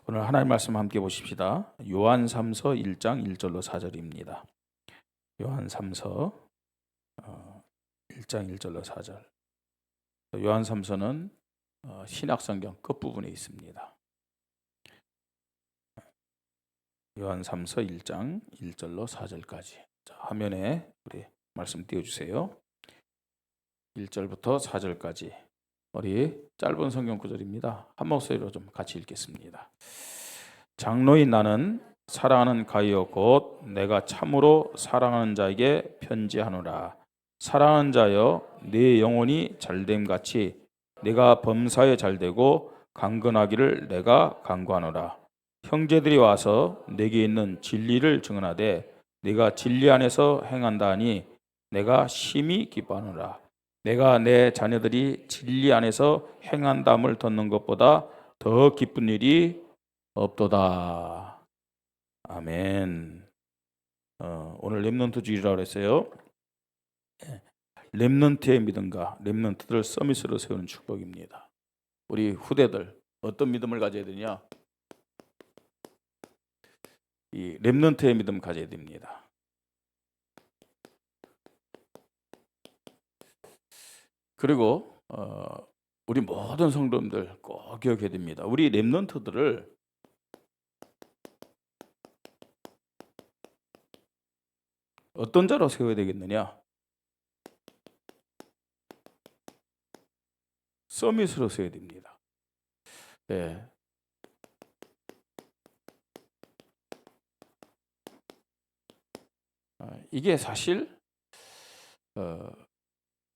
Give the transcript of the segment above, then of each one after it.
오늘 하나님 말씀 함께 보십시다. 요한 3서 1장 1절로 4절입니다. 요한 3서 1장 1절로 4절. 요한 3서는 신약성경 끝부분에 있습니다. 요한 3서 1장 1절로 4절까지. 자, 화면에 우리 말씀 띄워주세요. 1절부터 4절까지. 우리 짧은 성경 구절입니다. 한 목소리로 좀 같이 읽겠습니다. 장로인 나는 사랑하는 가이오 곧 내가 참으로 사랑하는 자에게 편지하노라. 사랑하는 자여 네 영혼이 잘됨 같이 내가 범사에 잘되고 강건하기를 내가 간구하노라. 형제들이 와서 내게 있는 진리를 증언하되 내가 진리 안에서 행한다 하니 내가 심히 기뻐하노라. 내가 내 자녀들이 진리 안에서 행한담을 듣는 것보다 더 기쁜 일이 없도다. 아멘. 오늘 렘넌트 주일이라고 했어요. 렘넌트의 믿음과 렘넌트들 서밋으로 세우는 축복입니다. 우리 후대들 어떤 믿음을 가져야 되냐? 이 렘넌트의 믿음 가져야 됩니다. 그리고 우리 모든 성도님들 꼭 기억해야 됩니다. 우리 렘넌트들을 어떤 자로 세워야 되겠느냐? 서밋으로 세워야 됩니다. 네. 이게 사실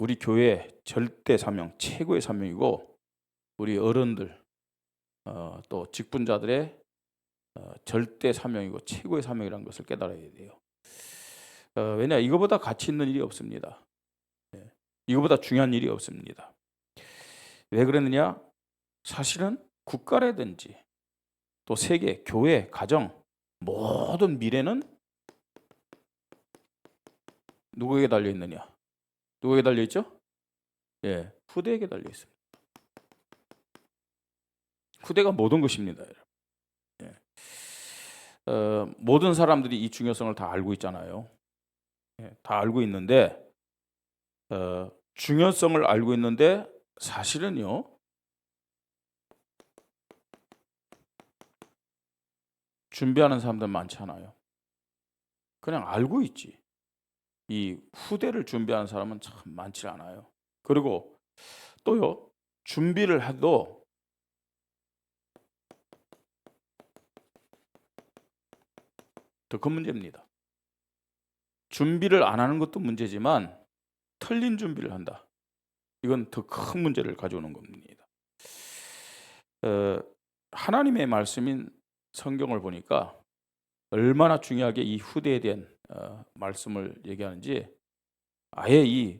우리 교회 절대 사명, 최고의 사명이고 우리 어른들 또 직분자들의 절대 사명이고 최고의 사명이라는 것을 깨달아야 돼요. 왜냐, 이거보다 가치 있는 일이 없습니다. 이거보다 중요한 일이 없습니다. 왜 그러느냐? 사실은 국가라든지 또 세계, 교회, 가정 모든 미래는 누구에게 달려 있느냐? 누구에게 달려 있죠? 후대에게 달려 있습니다. 후대가 모든 것입니다. 모든 사람들이 이 중요성을 다 알고 있잖아요. 다 알고 있는데 중요성을 알고 있는데 사실은요, 준비하는 사람들 많지 않아요. 그냥 알고 있지. 이 후대를 준비하는 사람은 참 많지 않아요. 그리고 또요, 준비를 해도 더 큰 문제입니다. 준비를 안 하는 것도 문제지만 틀린 준비를 한다. 이건 더 큰 문제를 가져오는 겁니다. 하나님의 말씀인 성경을 보니까 얼마나 중요하게 이 후대에 대한 말씀을 얘기하는지, 아예 이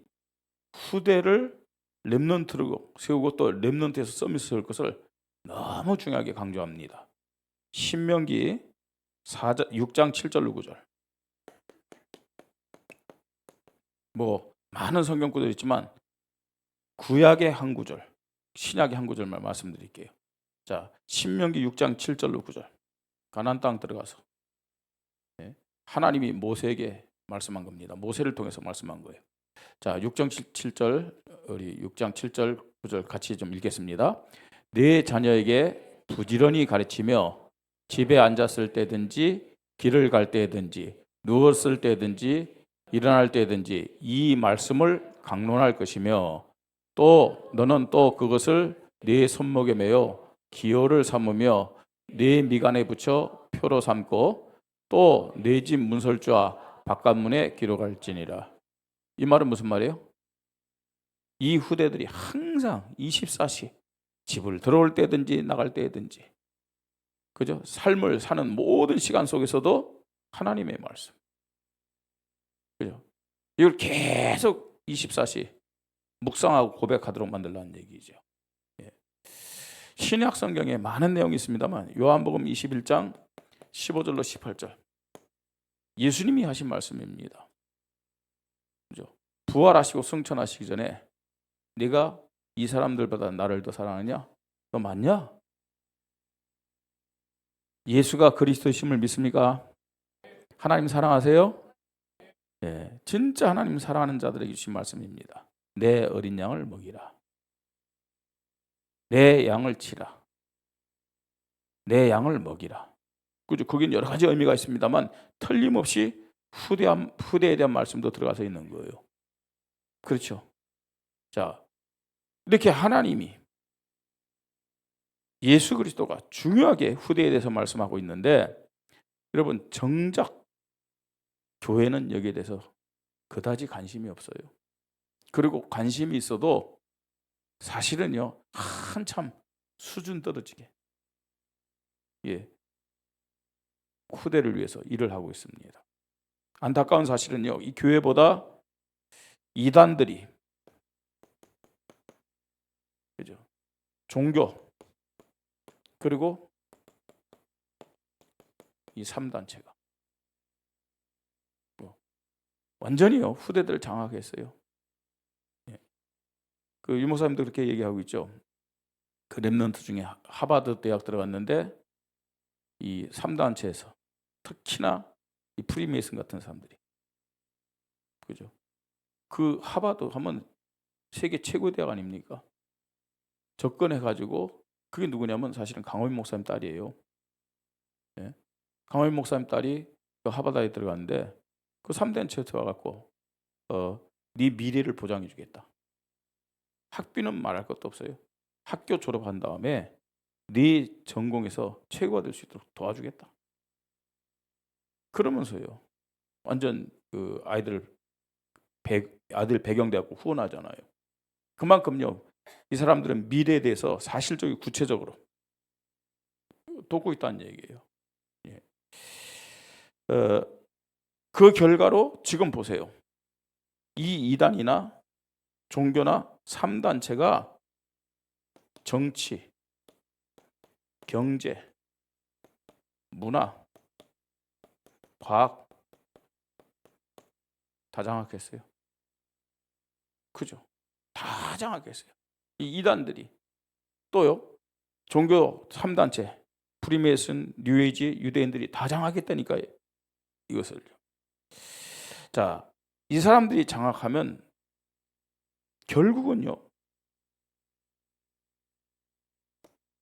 후대를 렘넌트로 세우고 또 렘넌트에서 서밋을 세울 것을 너무 중요하게 강조합니다. 신명기 6장 7절 9절. 뭐 많은 성경 구절이 있지만 구약의 한 구절, 신약의 한 구절만 말씀드릴게요. 자, 신명기 6장 7절로 9절. 가나안 땅 들어가서 하나님이 모세에게 말씀한 겁니다. 모세를 통해서 말씀한 거예요. 자, 6장 7절, 우리 6장 7절 9절 같이 좀 읽겠습니다. 네 자녀에게 부지런히 가르치며 집에 앉았을 때든지 길을 갈 때든지 누웠을 때든지 일어날 때든지 이 말씀을 강론할 것이며 또 너는 또 그것을 네 손목에 매어 기호를 삼으며 네 미간에 붙여 표로 삼고 또 네 집 문설주와 바깥문에 기록할지니라. 이 말은 무슨 말이에요? 이 후대들이 항상 24시 집을 들어올 때든지 나갈 때든지, 그죠? 삶을 사는 모든 시간 속에서도 하나님의 말씀, 그죠? 이걸 계속 24시 묵상하고 고백하도록 만들라는 얘기죠. 신약 성경에 많은 내용이 있습니다만 요한복음 21장 15절로 18절 예수님이 하신 말씀입니다. 그죠? 부활하시고 승천하시기 전에 네가 이 사람들보다 나를 더 사랑하냐? 너 맞냐? 예수가 그리스도심을 믿습니까? 하나님 사랑하세요? 예, 진짜 하나님 사랑하는 자들에게 주신 말씀입니다. 내 어린 양을 먹이라. 내 양을 치라. 내 양을 먹이라. 그죠? 거긴 여러 가지 의미가 있습니다만 틀림없이 후대에 대한 말씀도 들어가서 있는 거예요. 그렇죠? 자, 이렇게 하나님이 예수 그리스도가 중요하게 후대에 대해서 말씀하고 있는데, 여러분 정작 교회는 여기에 대해서 그다지 관심이 없어요. 그리고 관심이 있어도 사실은요, 한참 수준 떨어지게 후대를 위해서 일을 하고 있습니다. 안타까운 사실은요, 이 교회보다 이단들이, 그죠? 종교 그리고 이 3단체가 완전히요 후대들을 장악했어요. 그 유목사님도 그렇게 얘기하고 있죠. 그 랩런트 중에 하버드 대학 들어갔는데 이 3단체에서 특히나 이 프리메이슨 같은 사람들이, 그죠? 그 하버드 하면 세계 최고의 대학 아닙니까? 접근해가지고, 그게 누구냐면 사실은 강호인 목사님 딸이에요. 예? 강호인 목사님 딸이 그 하버드에 들어갔는데 그 3단체에 와갖고 네 미래를 보장해주겠다. 학비는 말할 것도 없어요. 학교 졸업한 다음에 네 전공에서 최고가 될 수 있도록 도와주겠다. 그러면서요, 완전 그 아이들 배경대학교 후원하잖아요. 그만큼요, 이 사람들은 미래에 대해서 사실적이고 구체적으로 돕고 있다는 얘기예요. 예. 그 결과로 지금 보세요. 이 이단이나 종교나 3단체가 정치, 경제, 문화, 과학 다 장악했어요. 그죠? 다 장악했어요. 이 이단들이 또요, 종교 3단체, 프리메이슨, 뉴에이지, 유대인들이 다 장악했다니까요. 이것을. 자, 이 사람들이 장악하면 결국은요,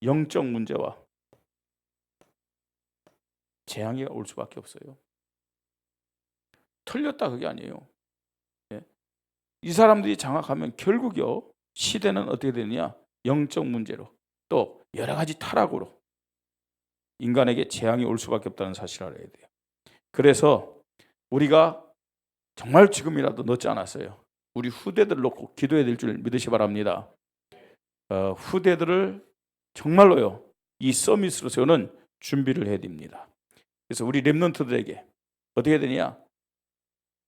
영적 문제와 재앙이 올 수밖에 없어요. 틀렸다 그게 아니에요. 예. 이 사람들이 장악하면 결국요, 시대는 어떻게 되느냐? 영적 문제로, 또 여러 가지 타락으로 인간에게 재앙이 올 수밖에 없다는 사실을 알아야 돼요. 그래서 우리가 정말 지금이라도 늦지 않았어요. 우리 후대들 놓고 기도해야 될 줄 믿으시 바랍니다. 후대들을 정말로요, 이 서밋으로 세우는 준비를 해야 됩니다. 그래서 우리 랩런트들에게 어떻게 해야 되냐?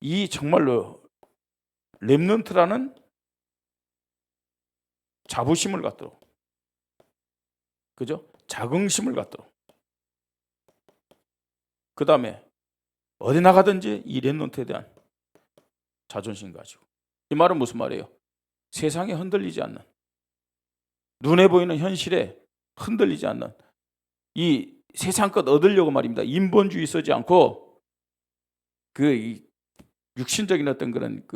이 정말로 랩런트라는 자부심을 갖도록, 그죠? 자긍심을 갖도록, 그 다음에 어디 나가든지 이 랩런트에 대한 자존심 가지고. 이 말은 무슨 말이에요? 세상에 흔들리지 않는, 눈에 보이는 현실에 흔들리지 않는, 이 세상 것 얻으려고 말입니다. 인본주의 쓰지 않고 이 육신적인 어떤 그런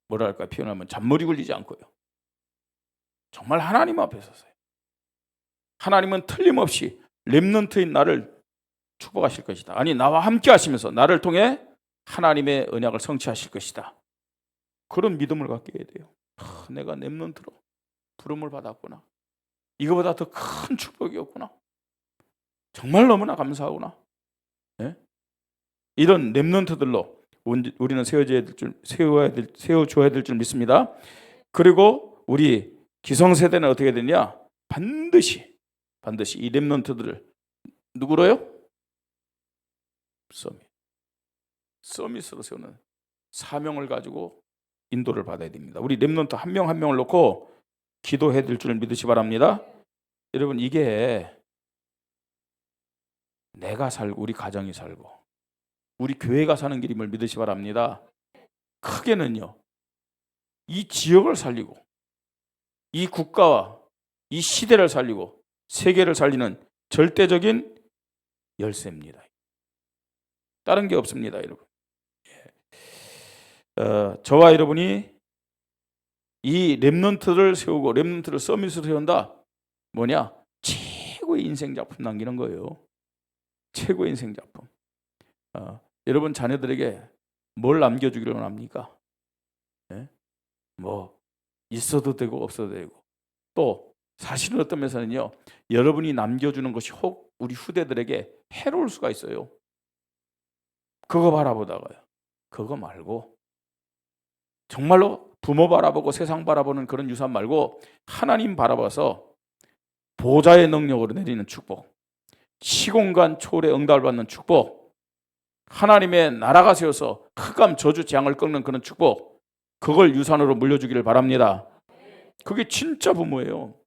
뭐랄까 표현하면 잔머리 굴리지 않고요. 정말 하나님 앞에 서서요. 하나님은 틀림없이 렘넌트인 나를 축복하실 것이다. 아니, 나와 함께 하시면서 나를 통해 하나님의 언약을 성취하실 것이다. 그런 믿음을 갖게 해야 돼요. 내가 렘넌트로 부름을 받았구나. 이거보다 더 큰 축복이 없구나. 정말 너무나 감사하구나. 네? 이런 렘넌트들로 우리는 세워줘야 될 줄 믿습니다. 그리고 우리 기성세대는 어떻게 되냐? 반드시 이 렘넌트들을 누구로요? 서밋으로 세우는 사명을 가지고 인도를 받아야 됩니다. 우리 렘넌트 한 명 한 명을 놓고 기도해야 될 줄 믿으시 바랍니다. 여러분, 이게 내가 살고 우리 가정이 살고 우리 교회가 사는 길임을 믿으시 바랍니다. 크게는요, 이 지역을 살리고 이 국가와 이 시대를 살리고 세계를 살리는 절대적인 열쇠입니다. 다른 게 없습니다, 여러분. 저와 여러분이 이 렘넌트를 세우고 렘넌트를 서밋으로 세운다. 뭐냐? 최고의 인생 작품 남기는 거예요. 최고의 인생 작품. 여러분 자녀들에게 뭘 남겨주기를 원합니까? 예? 뭐 있어도 되고 없어도 되고, 또 사실은 어떤 면에서는요, 여러분이 남겨주는 것이 혹 우리 후대들에게 해로울 수가 있어요. 그거 바라보다가요. 그거 말고 정말로 부모 바라보고 세상 바라보는 그런 유산 말고 하나님 바라봐서 보좌의 능력으로 내리는 축복, 시공간 초월의 응답을 받는 축복, 하나님의 나라가 세워서 흑암 저주 재앙을 꺾는 그런 축복, 그걸 유산으로 물려주기를 바랍니다. 그게 진짜 부모예요.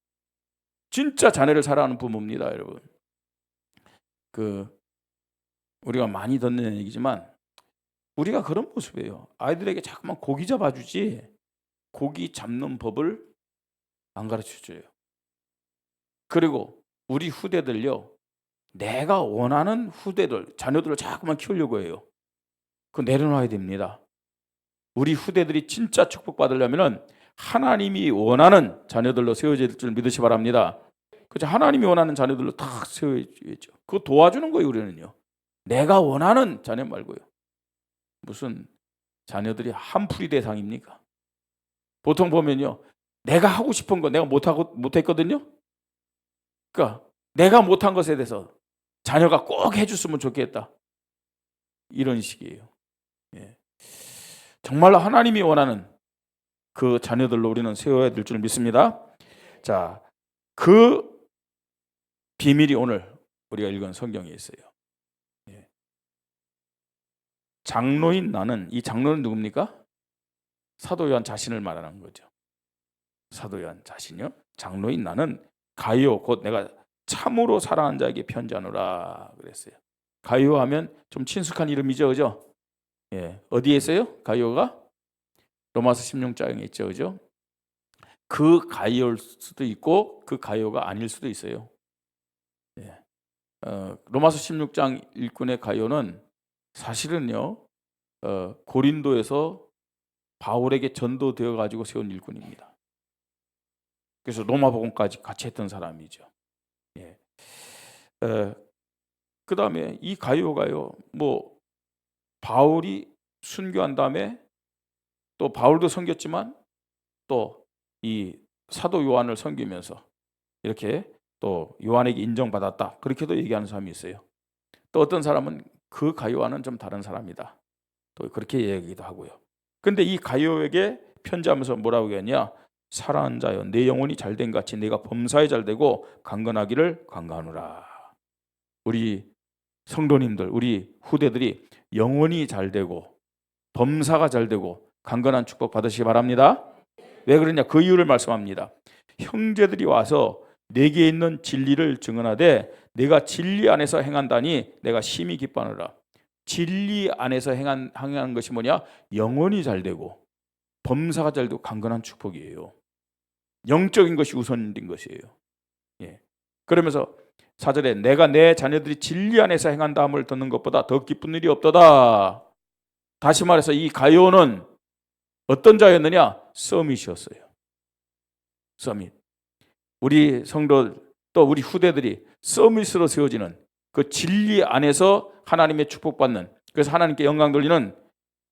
진짜 자녀를 사랑하는 부모입니다, 여러분. 우리가 많이 듣는 얘기지만 우리가 그런 모습이에요. 아이들에게 자꾸만 고기 잡아주지 고기 잡는 법을 안 가르쳐줘요. 그리고 우리 후대들요, 내가 원하는 후대들, 자녀들을 자꾸만 키우려고 해요. 그거 내려놔야 됩니다. 우리 후대들이 진짜 축복받으려면 하나님이 원하는 자녀들로 세워질 줄 믿으시 바랍니다. 그죠? 하나님이 원하는 자녀들로 딱 세워야죠. 그거 도와주는 거예요, 우리는요. 내가 원하는 자녀 말고요. 무슨 자녀들이 한풀이 대상입니까? 보통 보면요, 내가 하고 싶은 거 내가 못했거든요. 그러니까 내가 못한 것에 대해서 자녀가 꼭 해줬으면 좋겠다, 이런 식이에요. 예. 정말로 하나님이 원하는 그 자녀들로 우리는 세워야 될 줄 믿습니다. 자, 그 비밀이 오늘 우리가 읽은 성경에 있어요. 예. 장로인 나는, 이 장로는 누굽니까? 사도 요한 자신을 말하는 거죠. 사도 요한 자신이요. 장로인 나는 가이오, 곧 내가 참으로 사랑하는 자에게 편지하노라 그랬어요. 가이오 하면 좀 친숙한 이름이죠, 그죠? 예, 어디에 있어요? 가이오가 로마서 16장에 있죠, 그죠? 그 가이오일 수도 있고 그 가이오가 아닐 수도 있어요. 예. 로마서 16장 일꾼의 가이오는 사실은요, 고린도에서 바울에게 전도되어 가지고 세운 일꾼입니다. 그래서 로마복음까지 같이 했던 사람이죠. 예. 그 다음에 이 가이오가요, 뭐 바울이 순교한 다음에 또 바울도 섬겼지만 또 이 사도 요한을 섬기면서 이렇게 또 요한에게 인정받았다, 그렇게도 얘기하는 사람이 있어요. 또 어떤 사람은 그 가이오와는 좀 다른 사람이다, 또 그렇게 얘기도 하고요. 근데 이 가이오에게 편지하면서 뭐라고 했냐? 사랑하는 자여, 내 영혼이 잘된 같이 내가 범사에 잘되고 강건하기를 간구하노라. 우리 성도님들, 우리 후대들이 영혼이 잘되고 범사가 잘되고 강건한 축복 받으시기 바랍니다. 왜 그러냐? 그 이유를 말씀합니다. 형제들이 와서 내게 있는 진리를 증언하되 내가 진리 안에서 행한다니 내가 심히 기뻐하노라. 진리 안에서 행하는 것이 뭐냐? 영혼이 잘되고 범사가 잘되고 강건한 축복이에요. 영적인 것이 우선인 것이에요. 예. 그러면서 4절에 내가 내 자녀들이 진리 안에서 행한다함을 듣는 것보다 더 기쁜 일이 없도다. 다시 말해서 이 가이오는 어떤 자였느냐? 서밋이었어요. 서밋. 우리 성도 또 우리 후대들이 서밋으로 세워지는 그 진리 안에서 하나님의 축복받는, 그래서 하나님께 영광 돌리는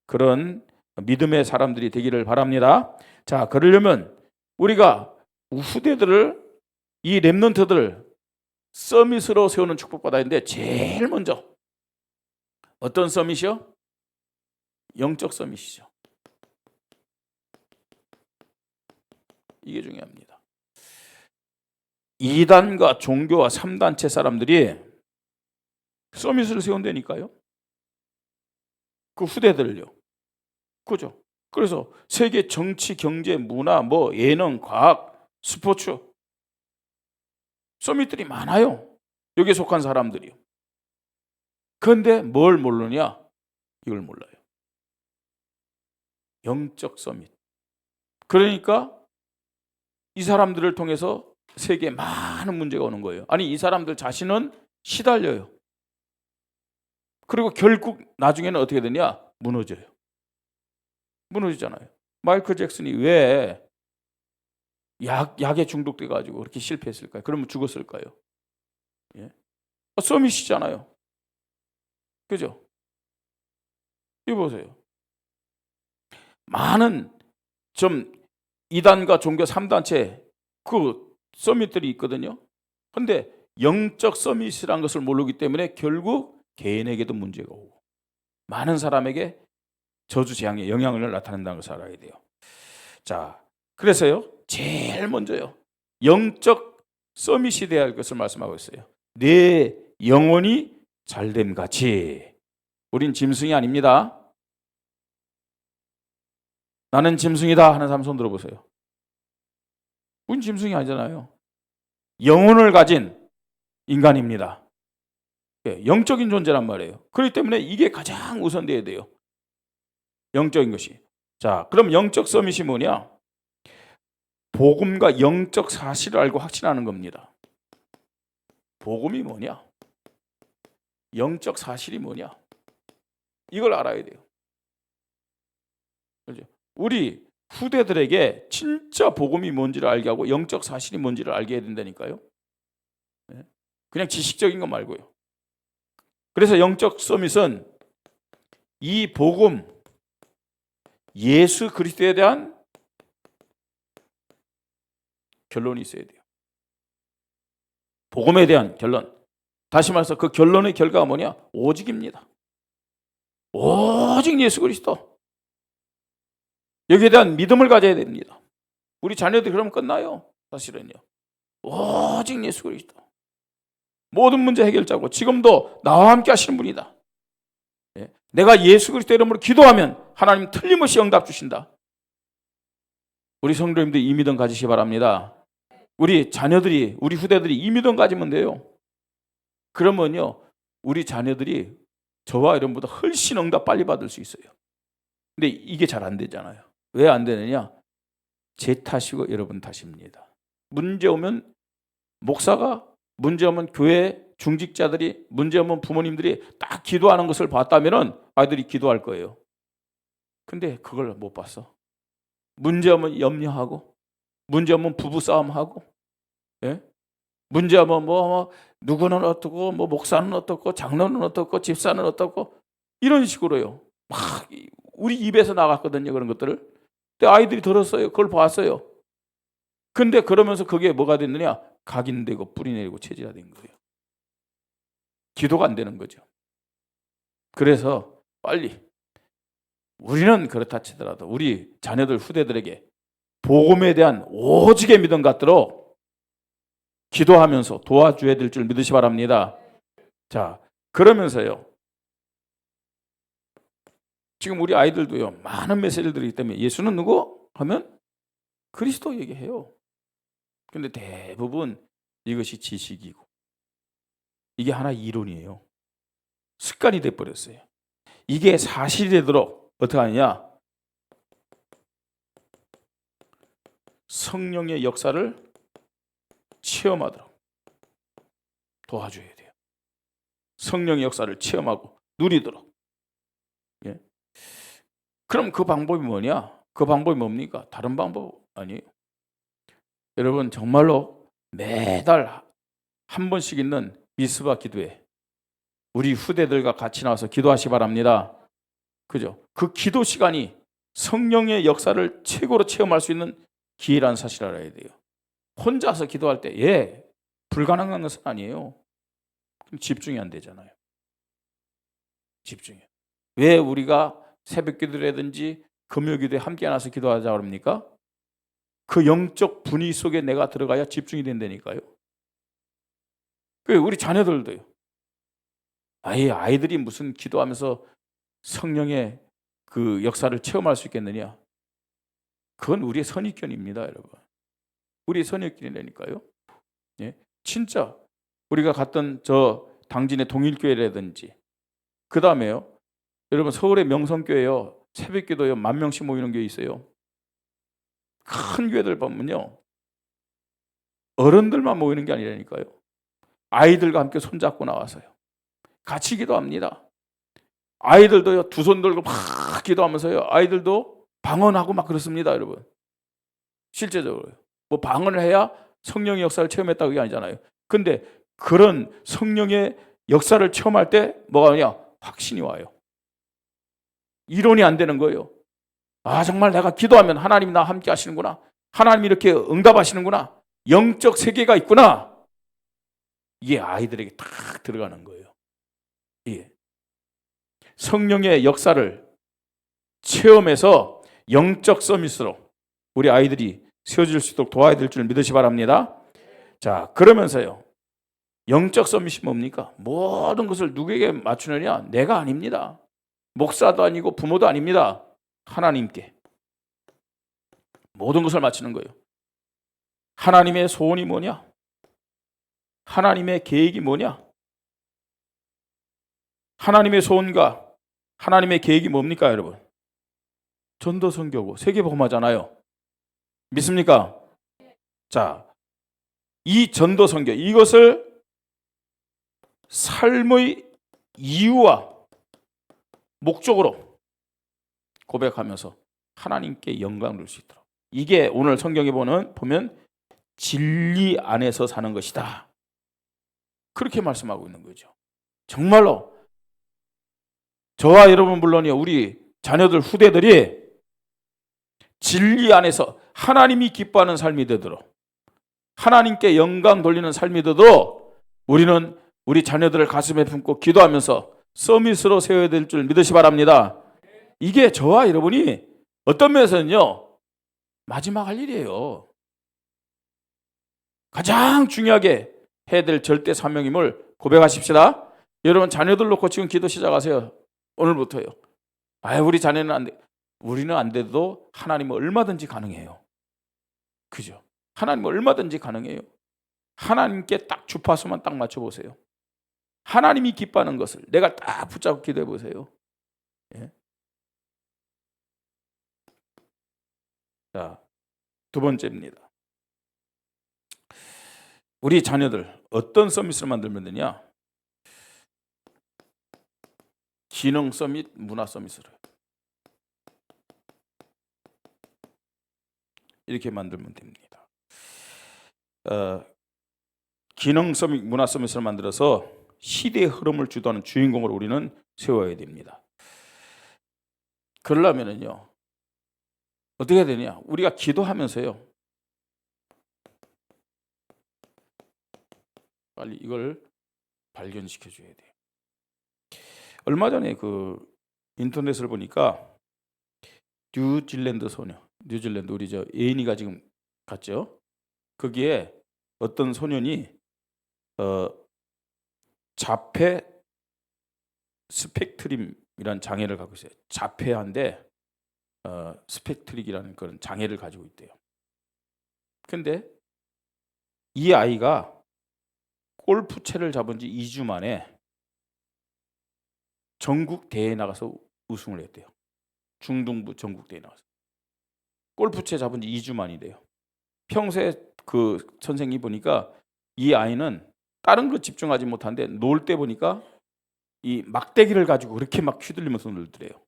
그런 믿음의 사람들이 되기를 바랍니다. 자, 그러려면 우리가 후대들을, 이 렘넌트들을 서밋으로 세우는 축복받아야 하는데, 제일 먼저 어떤 서밋이요? 영적 서밋이죠. 이게 중요합니다. 2단과 종교와 3단체 사람들이 서밋을 세운다니까요. 그 후대들을요. 그죠? 그래서 세계 정치, 경제, 문화, 뭐 예능, 과학, 스포츠 서밋들이 많아요. 여기에 속한 사람들이요. 그런데 뭘 모르냐? 이걸 몰라요. 영적 서밋. 그러니까 이 사람들을 통해서 세계에 많은 문제가 오는 거예요. 아니, 이 사람들 자신은 시달려요. 그리고 결국 나중에는 어떻게 되냐? 무너져요. 무너지잖아요. 마이클 잭슨이 왜 약에 중독돼 가지고 그렇게 실패했을까요? 그러면 죽었을까요? 예? 서밋이잖아요. 그죠? 이거 보세요. 많은 좀 이단과 종교 3단체 그 서밋들이 있거든요. 근데 영적 서밋이라는 것을 모르기 때문에 결국 개인에게도 문제가 오고 많은 사람에게 저주 재앙의 영향을 나타낸다는 것을 알아야 돼요. 자, 그래서요. 제일 먼저요. 영적 서밋이 되어야 할 것을 말씀하고 있어요. 내 영혼이 잘됨 같이. 우린 짐승이 아닙니다. 나는 짐승이다 하는 사람 손 들어보세요. 우린 짐승이 아니잖아요. 영혼을 가진 인간입니다. 영적인 존재란 말이에요. 그렇기 때문에 이게 가장 우선돼야 돼요. 영적인 것이. 자, 그럼 영적 서밋이 뭐냐? 복음과 영적 사실을 알고 확신하는 겁니다. 복음이 뭐냐? 영적 사실이 뭐냐? 이걸 알아야 돼요. 그렇죠? 우리 후대들에게 진짜 복음이 뭔지를 알게 하고 영적 사실이 뭔지를 알게 해야 된다니까요. 그냥 지식적인 거 말고요. 그래서 영적 서밋은 이 복음, 예수 그리스도에 대한 결론이 있어야 돼요. 복음에 대한 결론. 다시 말해서 그 결론의 결과가 뭐냐? 오직입니다. 오직 예수 그리스도. 여기에 대한 믿음을 가져야 됩니다. 우리 자녀들이 그러면 끝나요. 사실은요. 오직 예수 그리스도. 모든 문제 해결자고 지금도 나와 함께 하시는 분이다. 내가 예수 그리스도 이름으로 기도하면 하나님 틀림없이 응답 주신다. 우리 성도님들 이 믿음 가지시기 바랍니다. 우리 자녀들이, 우리 후대들이 이 믿음 가지면 돼요. 그러면요, 우리 자녀들이 저와 여러분보다 훨씬 응답 빨리 받을 수 있어요. 근데 이게 잘 안 되잖아요. 왜 안 되느냐? 제 탓이고 여러분 탓입니다. 문제 오면 목사가, 문제 오면 교회 중직자들이, 문제 오면 부모님들이 딱 기도하는 것을 봤다면 아이들이 기도할 거예요. 근데 그걸 못 봤어. 문제 오면 염려하고, 문제 오면 부부싸움하고, 예? 문제 오면 누구는 어떻고, 목사는 어떻고, 장로는 어떻고, 집사는 어떻고, 이런 식으로요. 막 우리 입에서 나갔거든요, 그런 것들을. 근데 아이들이 들었어요. 그걸 봤어요. 근데 그러면서 그게 뭐가 됐느냐? 각인되고 뿌리내리고 체질화된 거예요. 기도가 안 되는 거죠. 그래서 빨리 우리는 그렇다 치더라도 우리 자녀들 후대들에게 복음에 대한 오직의 믿음 갖도록 기도하면서 도와줘야 될 줄 믿으시 바랍니다. 자, 그러면서요. 지금 우리 아이들도요. 많은 메시지를 들기 때문에 예수는 누구? 하면 그리스도 얘기해요. 근데 대부분 이것이 지식이고 이게 하나 이론이에요. 습관이 돼버렸어요. 이게 사실이 되도록 어떻게 하느냐? 성령의 역사를 체험하도록 도와줘야 돼요. 성령의 역사를 체험하고 누리도록. 예? 그럼 그 방법이 뭐냐? 그 방법이 뭡니까? 다른 방법 아니에요. 여러분 정말로 매달 한 번씩 있는 미스바 기도회 우리 후대들과 같이 나와서 기도하시 바랍니다. 그죠? 그 기도 시간이 성령의 역사를 최고로 체험할 수 있는 기회라는 사실을 알아야 돼요. 혼자서 기도할 때 불가능한 것은 아니에요. 집중이 안 되잖아요. 집중이. 왜 우리가 새벽 기도라든지 금요 기도에 함께 나서 기도하자고 합니까? 그 영적 분위 속에 내가 들어가야 집중이 된다니까요. 우리 자녀들도요. 아이들이 무슨 기도하면서 성령의 그 역사를 체험할 수 있겠느냐? 그건 우리의 선입견입니다, 여러분. 우리의 선입견이라니까요. 예? 진짜 우리가 갔던 저 당진의 동일교회라든지 그 다음에요. 여러분 서울의 명성교회요. 새벽기도요 10,000명씩 모이는 교회 있어요. 큰 교회들 보면요. 어른들만 모이는 게 아니라니까요. 아이들과 함께 손잡고 나와서요. 같이 기도합니다. 아이들도요, 두 손 들고 막 기도하면서요, 아이들도 방언하고 막 그렇습니다, 여러분. 실제적으로. 뭐 방언을 해야 성령의 역사를 체험했다 그게 아니잖아요. 근데 그런 성령의 역사를 체험할 때 뭐가 오냐? 확신이 와요. 이론이 안 되는 거예요. 아, 정말 내가 기도하면 하나님이 나와 함께 하시는구나. 하나님이 이렇게 응답하시는구나. 영적 세계가 있구나. 이게 아이들에게 딱 들어가는 거예요. 예. 성령의 역사를 체험해서 영적 서밋으로 우리 아이들이 세워질 수 있도록 도와야 될 줄 믿으시 바랍니다. 자, 그러면서요, 영적 서밋이 뭡니까? 모든 것을 누구에게 맞추느냐? 내가 아닙니다. 목사도 아니고 부모도 아닙니다. 하나님께 모든 것을 맞추는 거예요. 하나님의 소원이 뭐냐? 하나님의 계획이 뭐냐? 하나님의 소원과 하나님의 계획이 뭡니까, 여러분? 전도선교고 세계복음화잖아요. 믿습니까? 자, 이 전도선교, 이것을 삶의 이유와 목적으로 고백하면서 하나님께 영광을 줄 수 있도록. 이게 오늘 성경에 보면 진리 안에서 사는 것이다. 그렇게 말씀하고 있는 거죠. 정말로 저와 여러분 물론이요, 우리 자녀들 후대들이 진리 안에서 하나님이 기뻐하는 삶이 되도록, 하나님께 영광 돌리는 삶이 되도록 우리는 우리 자녀들을 가슴에 품고 기도하면서 서밋으로 세워야 될 줄 믿으시 바랍니다. 이게 저와 여러분이 어떤 면에서는요, 마지막 할 일이에요. 가장 중요하게 해야 될 절대 사명임을 고백하십시다. 여러분 자녀들 놓고 지금 기도 시작하세요. 오늘부터요. 우리 자녀는 안 돼. 우리는 안 돼도 하나님은 얼마든지 가능해요. 그죠? 하나님은 얼마든지 가능해요. 하나님께 딱 주파수만 딱 맞춰보세요. 하나님이 기뻐하는 것을 내가 딱 붙잡고 기도해 보세요. 예? 자, 두 번째입니다. 우리 자녀들 어떤 서밋을 만들면 되냐? 기능 서밋, 문화 서밋으로 이렇게 만들면 됩니다. 기능 서밋, 문화 서밋을 만들어서 시대의 흐름을 주도하는 주인공으로 우리는 세워야 됩니다. 그러려면은요, 어떻게 해야 되냐? 우리가 기도하면서요, 빨리 이걸 발견시켜 줘야 돼요. 얼마 전에 그 인터넷을 보니까 뉴질랜드 소녀, 뉴질랜드 우리 저 예인이가 지금 갔죠. 거기에 어떤 소년이 자폐 스펙트럼이라는 장애를 갖고 있어요. 자폐한데 스펙트릭이라는 그런 장애를 가지고 있대요. 근데 이 아이가 골프채를 잡은 지 2주 만에 전국 대회에 나가서 우승을 했대요. 중등부 전국 대회에 나가서. 골프채 잡은 지 2주 만이래요. 평소에 그 선생님이 보니까 이 아이는 다른 거 집중하지 못하는데 놀 때 보니까 이 막대기를 가지고 그렇게 막 휘둘리면서 놀더래요.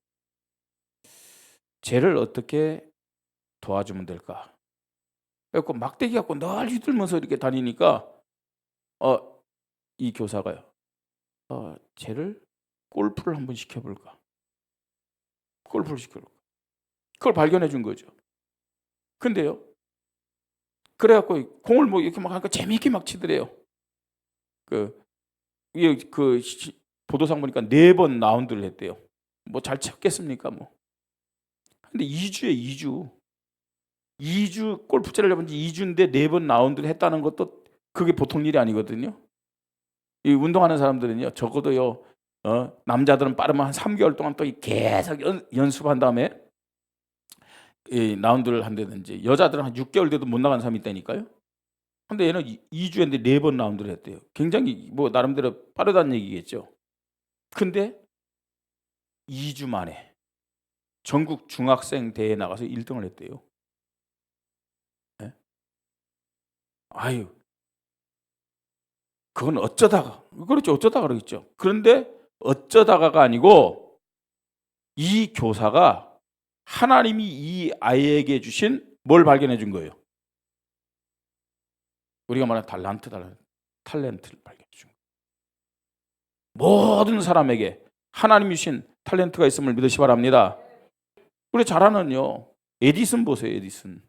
쟤를 어떻게 도와주면 될까? 그래서 막대기 갖고 늘 휘둘면서 이렇게 다니니까 이 교사가요. 쟤를 골프를 한번 시켜볼까? 골프를 시켜볼까? 그걸 발견해 준 거죠. 근데요, 그래갖고 공을 뭐 이렇게 막 하니까 재미있게 막 치더래요. 그 보도상 보니까 4번 라운드를 했대요. 뭐 잘 쳤겠습니까? 뭐. 근데 2주 골프채를 잡은 지 2주인데 4번 라운드를 했다는 것도 그게 보통 일이 아니거든요. 이 운동하는 사람들은요, 적어도요, 남자들은 빠르면 한 3개월 동안 또 계속 연습한 다음에 이 라운드를 한다든지, 여자들은 한 6개월 돼도 못 나가는 사람이 있다니까요. 근데 얘는 2주인데 4번 라운드를 했대요. 굉장히 뭐 나름대로 빠르다는 얘기겠죠. 근데 2주 만에 전국 중학생 대회에 나가서 1등을 했대요. 네? 그건 어쩌다가, 그렇죠. 어쩌다가 그러겠죠. 그런데 어쩌다가가 아니고 이 교사가 하나님이 이 아이에게 주신 뭘 발견해 준 거예요? 우리가 말하는 탤런트를 발견해 준 거예요. 모든 사람에게 하나님이 주신 탤런트가 있음을 믿으시 바랍니다. 우리 잘 아는요, 에디슨 보세요. 에디슨.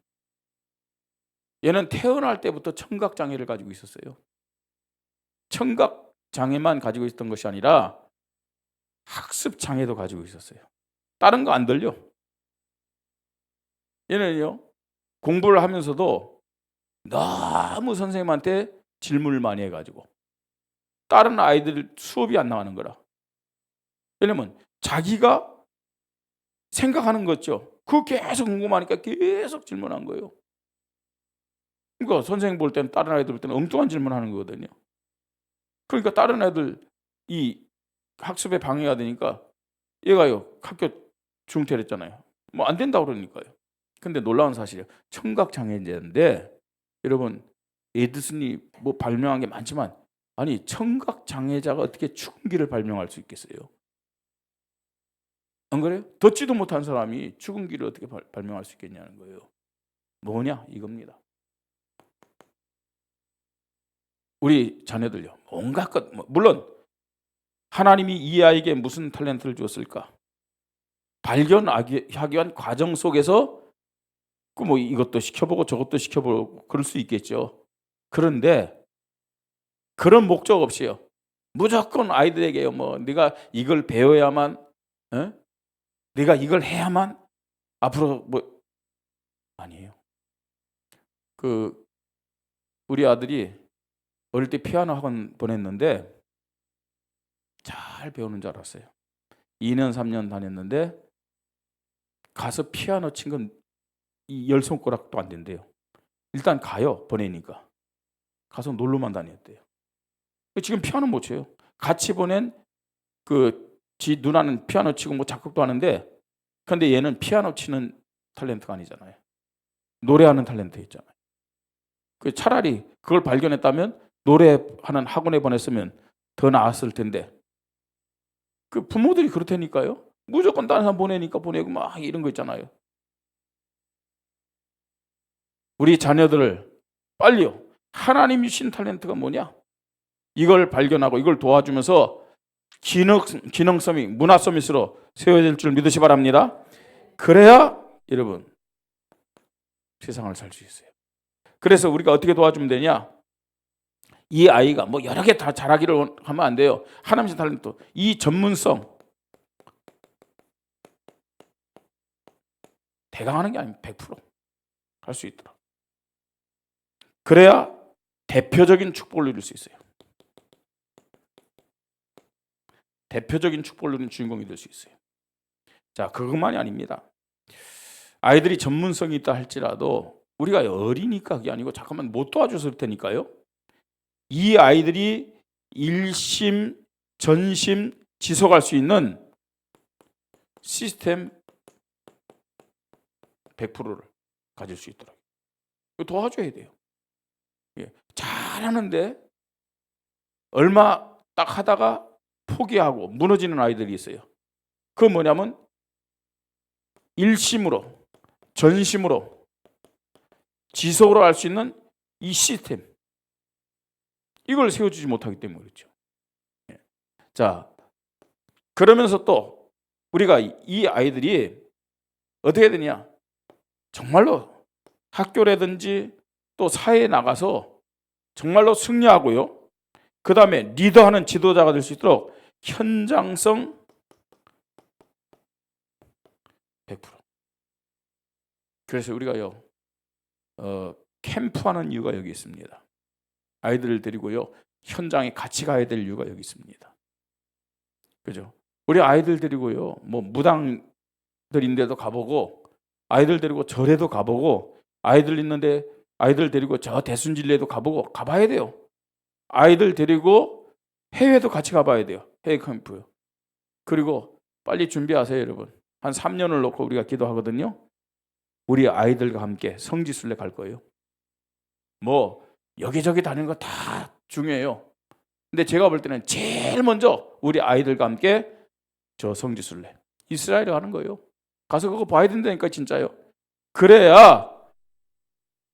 얘는 태어날 때부터 청각장애를 가지고 있었어요. 청각장애만 가지고 있었던 것이 아니라 학습장애도 가지고 있었어요. 다른 거 안 들려. 얘는요, 공부를 하면서도 너무 선생님한테 질문을 많이 해가지고 다른 아이들 수업이 안 나가는 거라. 왜냐면 자기가 생각하는 거죠. 그거 계속 궁금하니까 계속 질문한 거예요. 그러니까 선생님 볼 때는, 다른 아이들 볼 때는 엉뚱한 질문하는 거거든요. 그러니까 다른 애들 이 학습에 방해가 되니까 얘가요, 학교 중퇴했잖아요. 뭐 안 된다고 그러니까요. 근데 놀라운 사실이에요. 청각장애인데, 여러분, 에디슨이 뭐 발명한 게 많지만, 아니, 청각장애자가 어떻게 축음기를 발명할 수 있겠어요? 안 그래요? 듣지도 못한 사람이 축음기를 어떻게 발명할 수 있겠냐는 거예요. 뭐냐? 이겁니다. 우리 자녀들요, 온갖 것, 물론 하나님이 이 아이에게 무슨 탤런트를 주었을까? 발견하기 위한 과정 속에서 뭐 이것도 시켜보고 저것도 시켜보고 그럴 수 있겠죠. 그런데 그런 목적 없이요, 무조건 아이들에게요, 뭐 네가 이걸 배워야만, 네가 이걸 해야만 앞으로 뭐, 아니에요. 우리 아들이 어릴 때 피아노 학원 보냈는데 잘 배우는 줄 알았어요. 2년 3년 다녔는데 가서 피아노 친 건 이 10손가락도 안 된대요. 일단 가요, 보내니까. 가서 놀러만 다녔대요. 지금 피아노 못 쳐요. 같이 보낸 지 누나는 피아노 치고 뭐 작곡도 하는데, 근데 얘는 피아노 치는 탤런트가 아니잖아요. 노래하는 탤런트 있잖아요. 차라리 그걸 발견했다면 노래하는 학원에 보냈으면 더 나았을 텐데, 부모들이 그렇다니까요. 무조건 다른 사람 보내니까 보내고 막 이런 거 있잖아요. 우리 자녀들을 빨리요, 하나님이 주신 탤런트가 뭐냐? 이걸 발견하고 이걸 도와주면서 기능 서밋, 문화 서밋으로 세워질 줄 믿으시 바랍니다. 그래야 여러분 세상을 살 수 있어요. 그래서 우리가 어떻게 도와주면 되냐? 이 아이가 뭐 여러 개 다 잘하기를 하면 안 돼요. 하나님의 탤런트, 이 전문성, 대강하는 게 아니면 100% 할 수 있더라. 그래야 대표적인 축복을 누릴 수 있어요. 대표적인 축복을 누리는 주인공이 될 수 있어요. 자, 그것만이 아닙니다. 아이들이 전문성이 있다 할지라도 우리가 어리니까 그게 아니고 잠깐만 못 도와줘서 그럴 테니까요. 이 아이들이 일심, 전심, 지속할 수 있는 시스템 100%를 가질 수 있더라고요. 도와줘야 돼요. 잘하는데 얼마 딱 하다가 포기하고 무너지는 아이들이 있어요. 그건 뭐냐면 일심으로, 전심으로, 지속으로 할 수 있는 이 시스템, 이걸 세워주지 못하기 때문에 그렇죠. 자, 그러면서 또 우리가 이 아이들이 어떻게 되냐? 정말로 학교라든지 또 사회에 나가서 정말로 승리하고요, 그 다음에 리더하는 지도자가 될 수 있도록 현장성 100%. 그래서 우리가요, 캠프하는 이유가 여기 있습니다. 아이들을 데리고요, 현장에 같이 가야 될 이유가 여기 있습니다. 그죠? 우리 아이들 데리고요, 뭐 무당들인데도 가보고, 아이들 데리고 절에도 가보고, 아이들 있는데 아이들 데리고 저 대순진리에도 가보고, 가봐야 돼요. 아이들 데리고 해외도 같이 가봐야 돼요. 해외 캠프요. 그리고 빨리 준비하세요, 여러분. 한 3년을 놓고 우리가 기도하거든요. 우리 아이들과 함께 성지순례 갈 거예요. 뭐 여기저기 다니는 거 다 중요해요. 근데 제가 볼 때는 제일 먼저 우리 아이들과 함께 저 성지순례, 이스라엘에 가는 거예요. 가서 그거 봐야 된다니까 진짜요. 그래야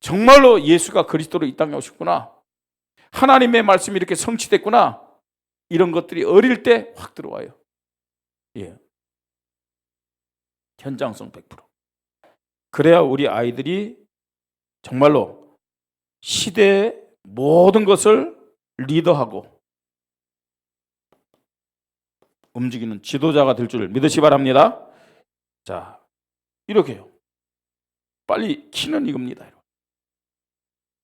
정말로 예수가 그리스도로 이 땅에 오셨구나, 하나님의 말씀이 이렇게 성취됐구나, 이런 것들이 어릴 때 확 들어와요. 예. 현장성 100%. 그래야 우리 아이들이 정말로 시대의 모든 것을 리더하고 움직이는 지도자가 될 줄 믿으시 바랍니다. 자, 이렇게요. 빨리 키는 이겁니다.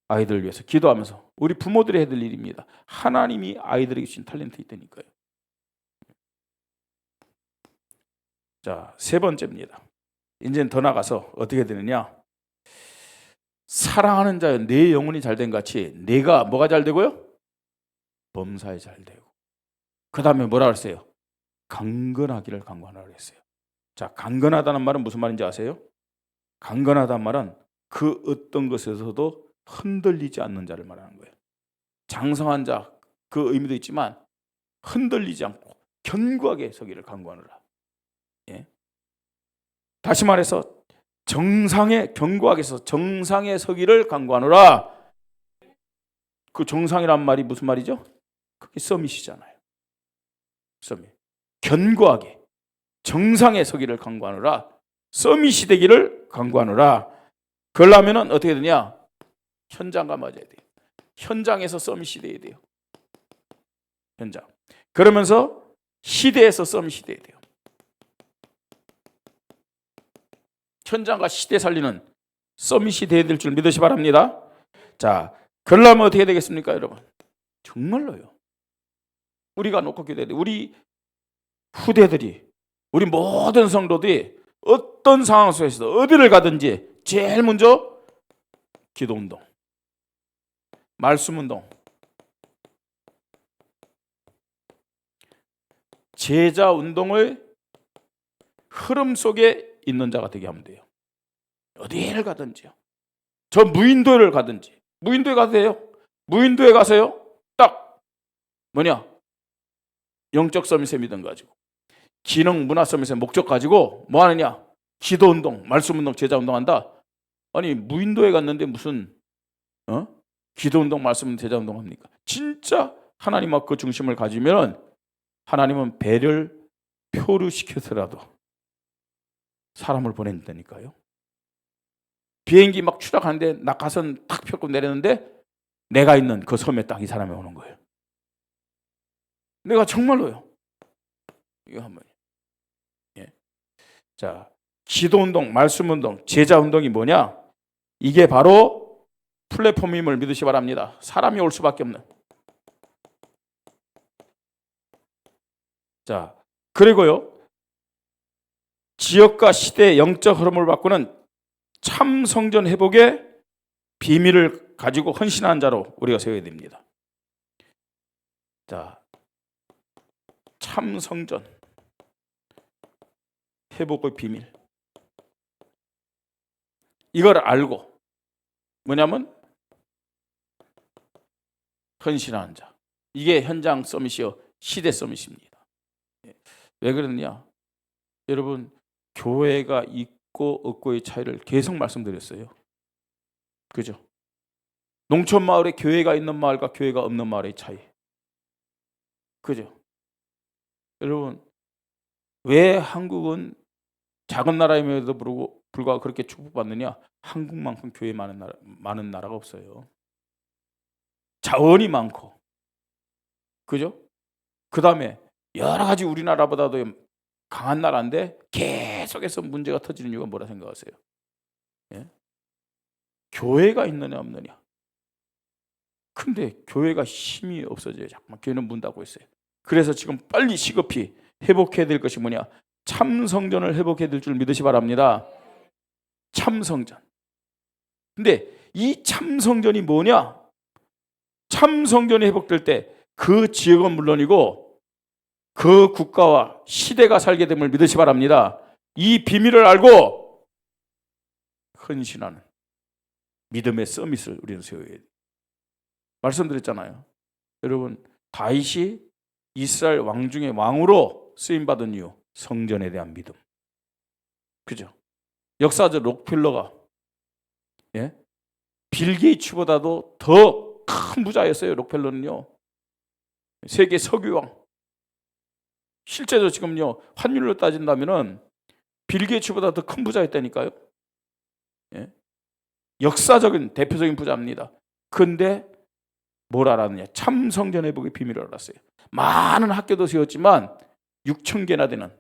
아이들을 위해서 기도하면서 우리 부모들이 해야 될 일입니다. 하나님이 아이들에게 주신 탤런트 있다니까요. 자, 세 번째입니다. 이제는 더 나가서 어떻게 되느냐? 사랑하는 자여 내 영혼이 잘된 같이 내가 뭐가 잘 되고요? 범사에 잘 되고. 그 다음에 뭐라 그랬어요? 강건하기를 강구하라 그랬어요. 자, 강건하다는 말은 무슨 말인지 아세요? 강건하다는 말은 그 어떤 것에서도 흔들리지 않는 자를 말하는 거예요. 장성한 자, 그 의미도 있지만 흔들리지 않고 견고하게 서기를 강구하노라. 예? 다시 말해서 정상에 견고하게 서 정상에 서기를 강구하노라. 그 정상이란 말이 무슨 말이죠? 그게 서밋이잖아요. 서밋. 견고하게 정상에 서기를 강구하노라. 서밋이 되기를 강구하노라. 그러려면 어떻게 되냐? 현장과 맞아야 돼요. 현장에서 서밋이 돼야 돼요. 현장. 그러면서 시대에서 서밋이 돼야 돼요. 현장과 시대 살리는 서밋이 돼야 될 줄 믿으시 바랍니다. 자, 그러려면 어떻게 되겠습니까, 여러분? 정말로요. 우리가 놓고 기도해야 돼. 우리 후대들이, 우리 모든 성도들이 어떤 상황 속에서 어디를 가든지 제일 먼저 기도운동, 말씀운동, 제자운동의 흐름 속에 있는 자가 되게 하면 돼요. 어디를 가든지요. 저 무인도를 가든지, 무인도에 가도 돼요. 무인도에 가서요, 딱 뭐냐, 영적 서밋의 믿음 가지고, 기능 문화 서밋의 목적 가지고 뭐 하느냐? 기도운동, 말씀운동, 제자운동 한다. 아니 무인도에 갔는데 무슨 기도운동, 말씀운동, 제자운동 합니까? 진짜 하나님과 그 중심을 가지면 하나님은 배를 표류시켜서라도 사람을 보낸다니까요. 비행기 막 추락하는데 낙하산 탁 펴고 내렸는데 내가 있는 그 섬에 딱 이 사람이 오는 거예요. 내가 정말로요. 이거 한번. 예. 자, 기도운동, 말씀운동, 제자운동이 뭐냐? 이게 바로 플랫폼임을 믿으시 바랍니다. 사람이 올 수밖에 없는. 자, 그리고요, 지역과 시대의 영적 흐름을 바꾸는 참 성전 회복의 비밀을 가지고 헌신한 자로 우리가 세워야 됩니다. 자, 참 성전 회복의 비밀, 이걸 알고 뭐냐면 헌신하는 자, 이게 현장 서밋이요 시대 서밋입니다. 왜 그러느냐? 여러분, 교회가 있고 없고의 차이를 계속 말씀드렸어요. 그죠? 농촌 마을에 교회가 있는 마을과 교회가 없는 마을의 차이. 그죠? 여러분, 왜 한국은 작은 나라임에도 불구하고 그렇게 축복받느냐? 한국만큼 교회 많은 나라가 없어요. 자원이 많고, 그죠? 그 다음에 여러 가지 우리나라보다도 강한 나라인데 계속해서 문제가 터지는 이유가 뭐라 생각하세요? 예? 교회가 있느냐 없느냐. 근데 교회가 힘이 없어져요. 자꾸만 교회는 문 닫고 있어요. 그래서 지금 빨리 시급히 회복해야 될 것이 뭐냐? 참성전을 회복해야 될 줄 믿으시 바랍니다. 참성전. 근데 이 참성전이 뭐냐? 참성전이 회복될 때 그 지역은 물론이고 그 국가와 시대가 살게 됨을 믿으시 바랍니다. 이 비밀을 알고 헌신하는 믿음의 서밋을 우리는 세워야 돼요. 말씀드렸잖아요. 여러분, 다윗이 이스라엘 왕 중에 왕으로 쓰임받은 이유, 성전에 대한 믿음. 그죠? 역사적 록펠러가 예? 빌 게이츠보다도 더 큰 부자였어요. 록펠러는요. 세계 석유왕. 실제로 지금요 환율로 따진다면은 빌 게이츠보다 더 큰 부자였다니까요. 예? 역사적인 대표적인 부자입니다. 근데 뭘 알았느냐? 참 성전 회복의 비밀을 알았어요. 많은 학교도 세웠지만 6천 개나 되는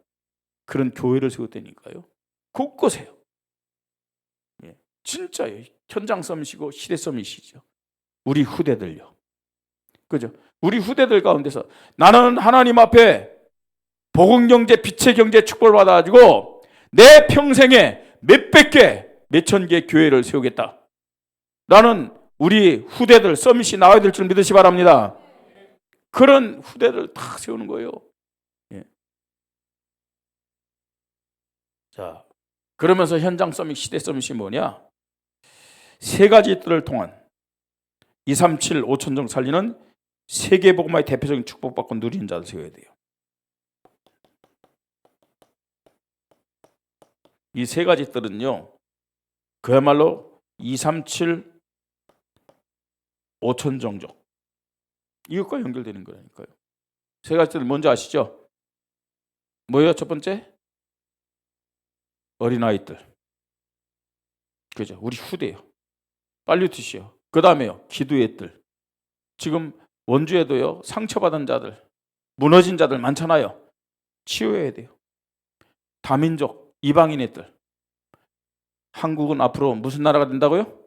그런 교회를 세웠다니까요. 곳곳에요. 예, 진짜요. 현장 서밋이고 시대 서밋이죠. 우리 후대들요. 그죠? 우리 후대들 가운데서 나는 하나님 앞에 복음 경제, 빛의 경제 축복을 받아가지고 내 평생에 몇백 개, 몇천 개 교회를 세우겠다. 나는 우리 후대들 서밋이 나와야 될 줄 믿으시 바랍니다. 그런 후대들 다 세우는 거예요. 예. 자, 그러면서 현장 서밋, 시대 서밋이 뭐냐? 세 가지 뜰을 통한 237, 5천정 살리는 세계 복음화의 대표적인 축복받고 누리는 자를 세워야 돼요. 이 세 가지 뜰은요, 그야말로 237, 5천 정적 이것과 연결되는 거라니까요. 세 가지 뜰 뭔지 아시죠? 뭐예요? 첫 번째? 어린아이들. 그죠? 우리 후대요. 팔리투시요. 그 다음에요. 기도의 뜰. 지금 원주에도요. 상처받은 자들, 무너진 자들 많잖아요. 치유해야 돼요. 다민족, 이방인의 뜰. 한국은 앞으로 무슨 나라가 된다고요?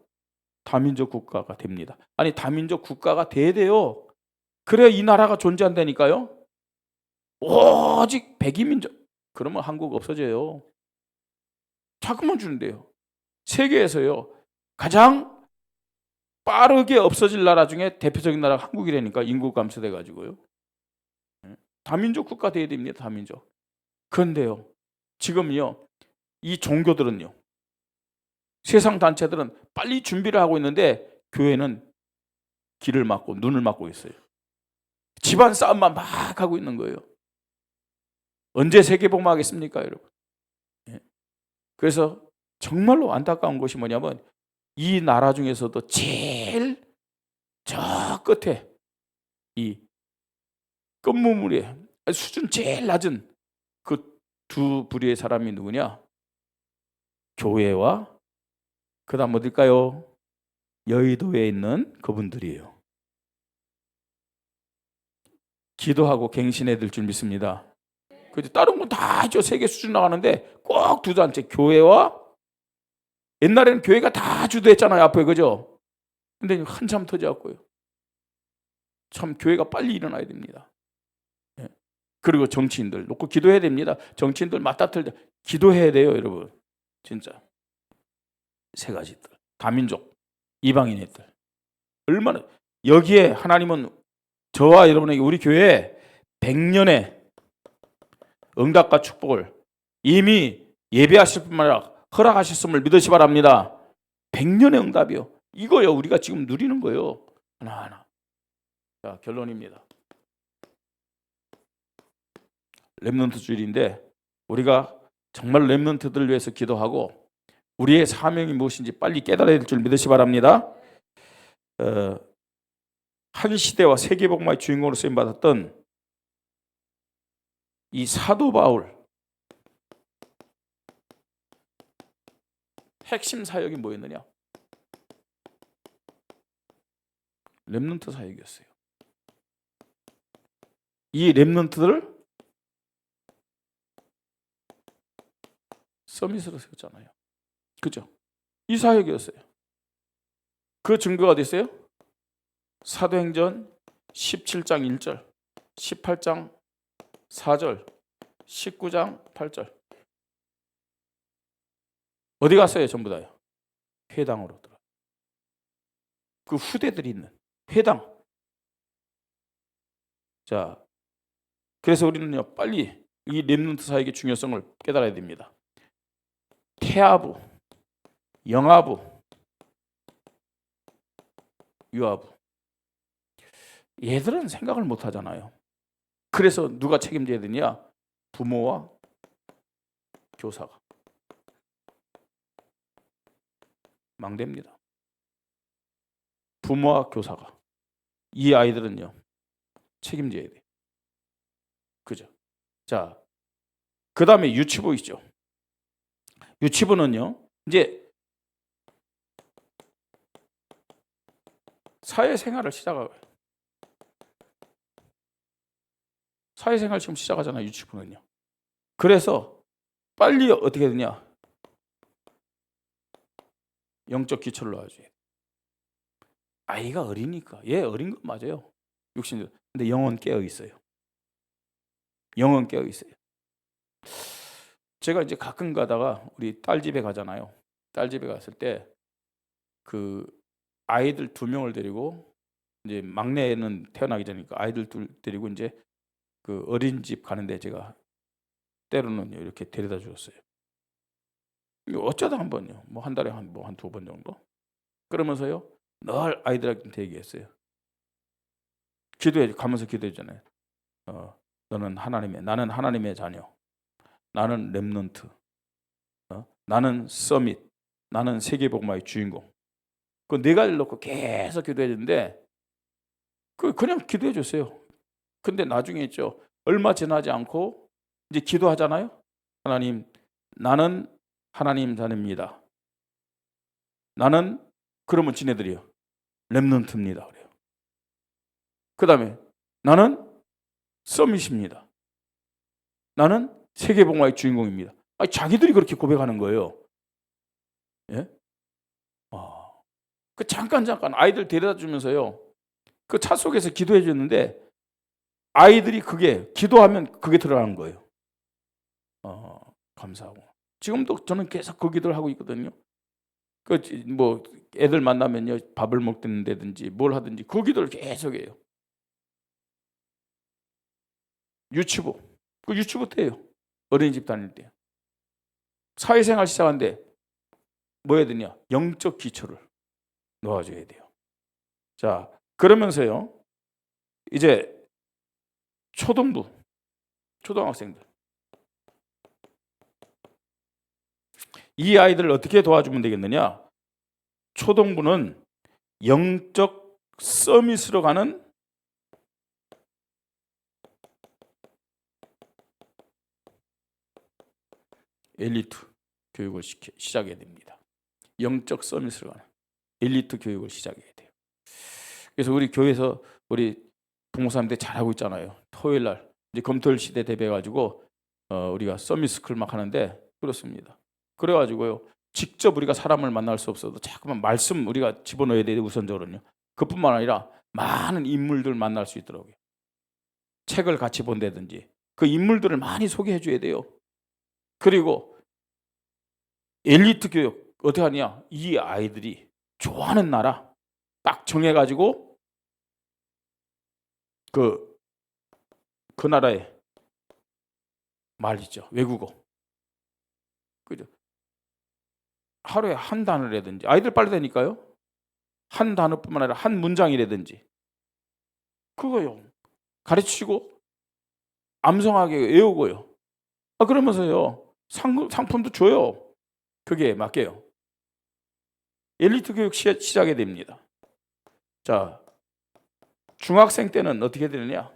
다민족 국가가 됩니다. 아니 다민족 국가가 돼야 돼요. 그래야 이 나라가 존재한다니까요. 오직 백이민족. 그러면 한국 없어져요. 자꾸만 주는데요. 세계에서요. 가장 빠르게 없어질 나라 중에 대표적인 나라가 한국이라니까. 인구 감소돼 가지고요. 다민족 국가 돼야 됩니다. 다민족. 그런데요. 지금요. 이 종교들은요. 세상 단체들은 빨리 준비를 하고 있는데 교회는 길을 막고 눈을 막고 있어요. 집안 싸움만 막 하고 있는 거예요. 언제 세계복음하겠습니까, 여러분? 그래서 정말로 안타까운 것이 뭐냐면 이 나라 중에서도 제일 저 끝에 이 끝무물에 수준 제일 낮은 그 두 부류의 사람이 누구냐? 교회와 그 다음 어딜까요? 여의도에 있는 그분들이에요. 기도하고 갱신해야 될 줄 믿습니다. 그죠? 다른 건 다 하죠. 세계 수준 나가는데 꼭 두 단체 교회와 옛날에는 교회가 다 주도했잖아요. 앞에 그죠? 근데 한참 터져갖고요. 참 교회가 빨리 일어나야 됩니다. 예. 그리고 정치인들 놓고 기도해야 됩니다. 정치인들 맞다틀 기도해야 돼요, 여러분. 진짜 세 가지들. 다민족, 이방인의 들. 얼마나 여기에 하나님은 저와 여러분에게 우리 교회에 100년의 응답과 축복을 이미 예배하실 뿐만 아니라 허락하셨음을 믿으시 바랍니다. 100년의 응답이요. 이거요 우리가 지금 누리는 거예요. 하나하나. 자, 결론입니다. 렘넌트 주일인데 우리가 정말 렘넌트들을 위해서 기도하고 우리의 사명이 무엇인지 빨리 깨달아야 될 줄 믿으시 바랍니다. 한 시대와 세계복음화의 주인공으로 쓰임받았던 이 사도 바울 핵심 사역이 뭐였느냐? 렘넌트 사역이었어요. 이 렘넌트들을 서밋으로 세웠잖아요. 그죠? 이 사역이었어요. 그 증거가 어디 있어요? 사도행전 17장 1절, 18장 4절, 19장 8절. 어디 갔어요? 전부 다요. 회당으로 들어. 그 후대들이 있는 회당. 자, 그래서 우리는요 빨리 이 렘넌트 사역의 중요성을 깨달아야 됩니다. 태아부, 영아부, 유아부. 얘들은 생각을 못 하잖아요. 그래서 누가 책임져야 되냐? 부모와 교사가. 망됩니다. 부모와 교사가 이 아이들은요 책임져야 돼요. 그죠? 자, 그 다음에 유치부 있죠. 유치부는요 이제 사회생활을 시작하고요. 사회생활 지금 시작하잖아요. 유치부는요. 그래서 빨리 어떻게 되냐? 영적 기초를 넣어줘야 돼요. 아이가 어리니까. 얘 어린 건 맞아요. 육신. 근데 영은 깨어 있어요. 영은 깨어 있어요. 제가 이제 가끔 가다가 우리 딸 집에 가잖아요. 딸 집에 갔을 때 그 아이들 2명을 데리고 이제 막내는 태어나기 전이니까 아이들 둘 데리고 이제 그 어린이집 가는데 제가 때로는 이렇게 데려다 주었어요. 어쩌다 한 번요. 뭐 한 달에 한 2번 정도. 그러면서요 늘 아이들한테 얘기했어요. 기도해 가면서 기도했잖아요. 너는 나는 하나님의 자녀. 나는 렘넌트. 나는 서밋. 나는 세계복음화의 주인공. 그 4가지를 놓고 계속 기도해 주는데 그냥 기도해 줬어요. 근데 나중에 있죠. 얼마 지나지 않고 이제 기도하잖아요. 하나님, 나는 하나님 자녀입니다. 나는 그러면 지네들이요. 렘넌트입니다. 그래요. 그다음에 나는 서밋입니다. 나는 세계복음화의 주인공입니다. 아니, 자기들이 그렇게 고백하는 거예요. 예? 그 잠깐 아이들 데려다 주면서요. 그 차 속에서 기도해 줬는데 아이들이 그게 기도하면 그게 들어가는 거예요. 감사하고. 지금도 저는 계속 그 기도를 하고 있거든요. 그 뭐 애들 만나면요 밥을 먹든지 뭘 하든지 그 기도를 계속해요. 유치부. 그 유치부 때예요. 어린이집 다닐 때. 사회생활 시작하는데 뭐 해야 되냐? 영적 기초를 놓아줘야 돼요. 자, 그러면서요. 이제 초등부, 초등학생들. 이 아이들을 어떻게 도와주면 되겠느냐? 초등부는 영적 서밋으로 가는 엘리트 교육을 시작해야 됩니다. 영적 서밋으로 가는 엘리트 교육을 시작해야 돼요. 그래서 우리 교회에서 우리 부모사님들 잘하고 있잖아요. 토요일 날 이제 검토일 시대 대비해가지고 우리가 서밋 스쿨 막 하는데 그렇습니다. 그래가지고요 직접 우리가 사람을 만날 수 없어도 자꾸만 말씀 우리가 집어넣어야 돼요. 우선적으로는요. 그뿐만 아니라 많은 인물들 만날 수 있더라고요. 책을 같이 본다든지 그 인물들을 많이 소개해 줘야 돼요. 그리고 엘리트 교육 어떻게 하냐? 이 아이들이 좋아하는 나라 딱 정해가지고 그 나라의 말이죠. 외국어. 그죠? 하루에 한 단어라든지 아이들 빨리 되니까요. 한 단어뿐만 아니라 한 문장이라든지 그거요. 가르치고 암송하게 외우고요. 그러면서요. 상품도 줘요. 그게 맞게요. 엘리트 교육 시작이 됩니다. 자, 중학생 때는 어떻게 되느냐?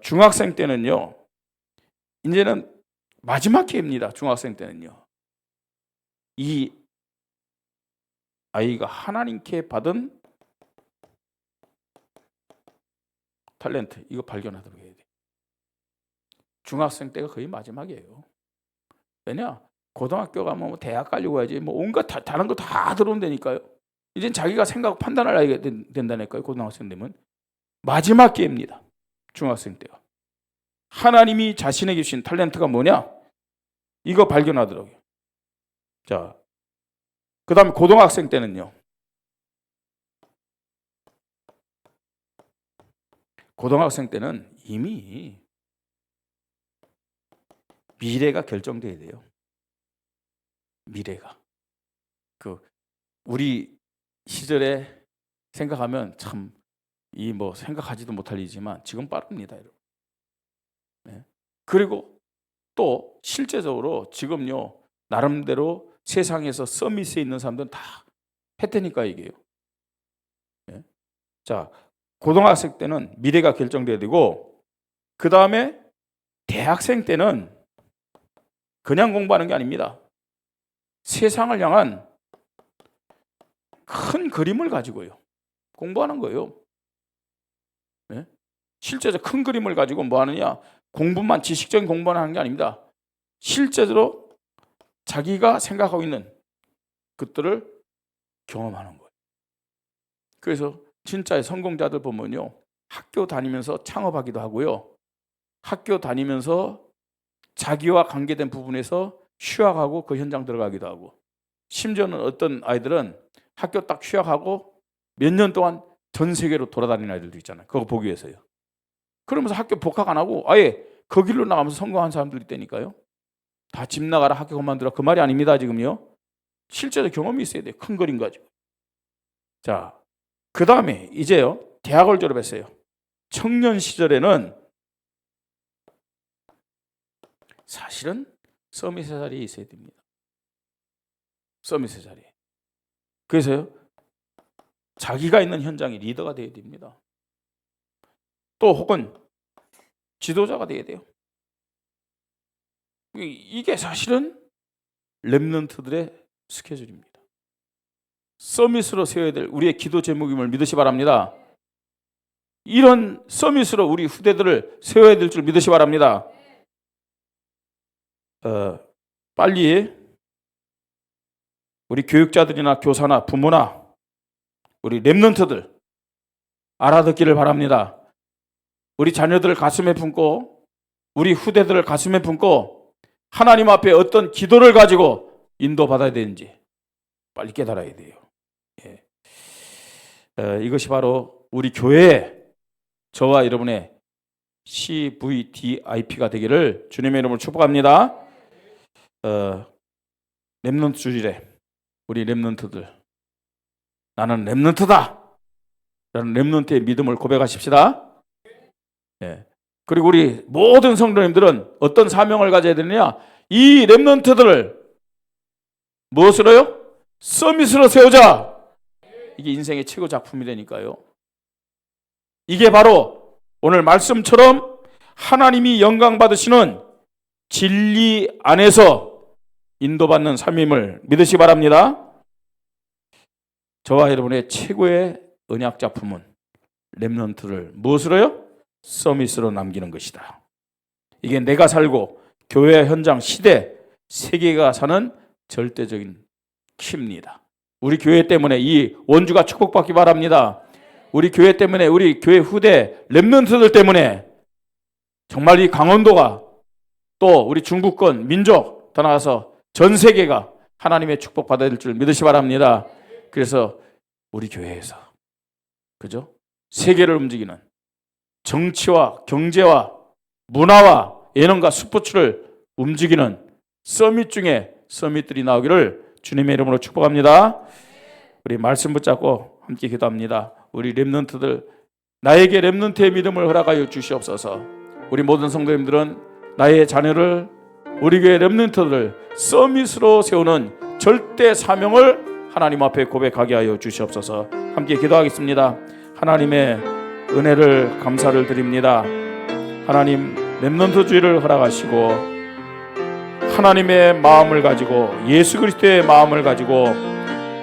중학생 때는요. 이제는 마지막 기회입니다. 중학생 때는요. 이 아이가 하나님께 받은 탤런트 이거 발견하도록 해야 돼요. 중학생 때가 거의 마지막이에요. 왜냐? 고등학교 가면 뭐 대학 가려고 해야지 뭐 온갖 다른 거 다 들어온다니까요. 이젠 자기가 생각 판단을 해야 된다니까요. 고등학생 되면 마지막 기회입니다. 중학생 때가. 하나님이 자신에게 주신 탤런트가 뭐냐? 이거 발견하더라고요. 자, 그 다음에 고등학생 때는요. 고등학생 때는 이미 미래가 결정돼야 돼요. 미래가. 우리 시절에 생각하면 참 이 뭐 생각하지도 못할 일이지만 지금 빠릅니다, 여러분. 네. 그리고 또 실제적으로 지금요 나름대로 세상에서 서밋에 있는 사람들은 다 했다니까 이게요. 예? 자, 고등학생 때는 미래가 결정돼야 되고, 그 다음에 대학생 때는 그냥 공부하는 게 아닙니다. 세상을 향한 큰 그림을 가지고요 공부하는 거예요. 네? 실제로 큰 그림을 가지고 뭐 하느냐, 공부만, 지식적인 공부만 하는 게 아닙니다. 실제로 자기가 생각하고 있는 것들을 경험하는 거예요. 그래서 진짜의 성공자들 보면요, 학교 다니면서 창업하기도 하고요, 학교 다니면서 자기와 관계된 부분에서 휴학하고 그 현장 들어가기도 하고, 심지어는 어떤 아이들은 학교 딱 휴학하고 몇 년 동안 전 세계로 돌아다니는 아이들도 있잖아요. 그거 보기 위해서요. 그러면서 학교 복학 안 하고 아예 그 길로 나가면서 성공한 사람들이 있다니까요. 다 집 나가라, 학교 그만두라, 그 말이 아닙니다. 지금요. 실제로 경험이 있어야 돼요. 큰 그림 가지고. 자, 그 다음에 이제요, 대학을 졸업했어요. 청년 시절에는 사실은 서밋의 자리에 있어야 됩니다. 서밋의 자리에. 그래서요, 자기가 있는 현장의 리더가 되어야 됩니다. 또 혹은 지도자가 되어야 돼요. 이게 사실은 렘넌트들의 스케줄입니다. 서밋으로 세워야 될 우리의 기도 제목임을 믿으시 바랍니다. 이런 서밋으로 우리 후대들을 세워야 될 줄 믿으시 바랍니다. 빨리 우리 교육자들이나 교사나 부모나 우리 렘넌트들 알아듣기를 바랍니다. 우리 자녀들을 가슴에 품고 우리 후대들을 가슴에 품고 하나님 앞에 어떤 기도를 가지고 인도받아야 되는지 빨리 깨달아야 돼요. 예. 이것이 바로 우리 교회의 저와 여러분의 CVDIP가 되기를 주님의 이름으로 축복합니다. 렘넌트 주일에 우리 렘넌트들, 나는 렘넌트다 라는 렘넌트의 믿음을 고백하십시다. 예. 그리고 우리 모든 성도님들은 어떤 사명을 가져야 되느냐, 이 렘넌트들을 무엇으로요? 서밋으로 세우자. 이게 인생의 최고 작품이 되니까요. 이게 바로 오늘 말씀처럼 하나님이 영광 받으시는 진리 안에서 인도받는 삶임을 믿으시 바랍니다. 저와 여러분의 최고의 언약 작품은 렘넌트를 무엇으로요? 서밋으로 남기는 것이다. 이게 내가 살고 교회 현장, 시대, 세계가 사는 절대적인 키입니다. 우리 교회 때문에 이 원주가 축복받기 바랍니다. 우리 교회 때문에, 우리 교회 후대 렘넌트들 때문에 정말 이 강원도가, 또 우리 중부권 민족, 더 나아가서 전 세계가 하나님의 축복받아야 될 줄 믿으시 바랍니다. 그래서 우리 교회에서, 그죠? 세계를 움직이는 정치와 경제와 문화와 예능과 스포츠를 움직이는 서밋 중에 서밋들이 나오기를 주님의 이름으로 축복합니다. 우리 말씀 붙잡고 함께 기도합니다. 우리 렘넌트들, 나에게 렘넌트의 믿음을 허락하여 주시옵소서. 우리 모든 성도님들은 나의 자녀를, 우리 교회 렘넌트들을 서밋으로 세우는 절대 사명을 하나님 앞에 고백하게 하여 주시옵소서. 함께 기도하겠습니다. 하나님의 은혜를 감사를 드립니다. 하나님, 렘넌트주의를 허락하시고 하나님의 마음을 가지고, 예수 그리스도의 마음을 가지고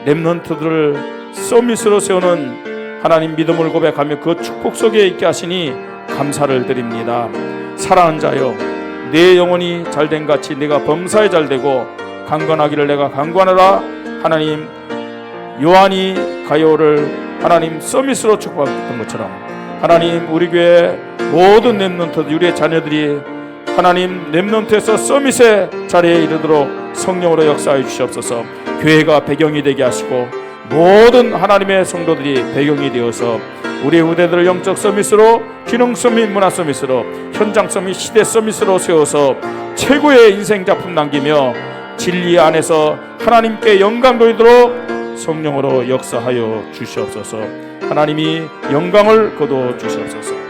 렘넌트들을 서밋으로 세우는 하나님 믿음을 고백하며 그 축복 속에 있게 하시니 감사를 드립니다. 사랑하는 자여, 내 영혼이 잘된 같이 내가 범사에 잘되고 강건하기를 내가 강건하라. 하나님, 요한이 가요를 하나님 서밋으로 축복했던 것처럼 하나님, 우리 교회 모든 렘넌트들, 우리의 자녀들이 하나님 렘넌트에서 서밋의 자리에 이르도록 성령으로 역사해 주시옵소서. 교회가 배경이 되게 하시고 모든 하나님의 성도들이 배경이 되어서 우리 후대들을 영적 서밋으로, 기능 서밋, 문화 서밋으로, 현장 서밋, 시대 서밋으로 세워서 최고의 인생 작품 남기며 진리 안에서 하나님께 영광 돌리도록 성령으로 역사하여 주시옵소서. 하나님이 영광을 거둬 주시옵소서.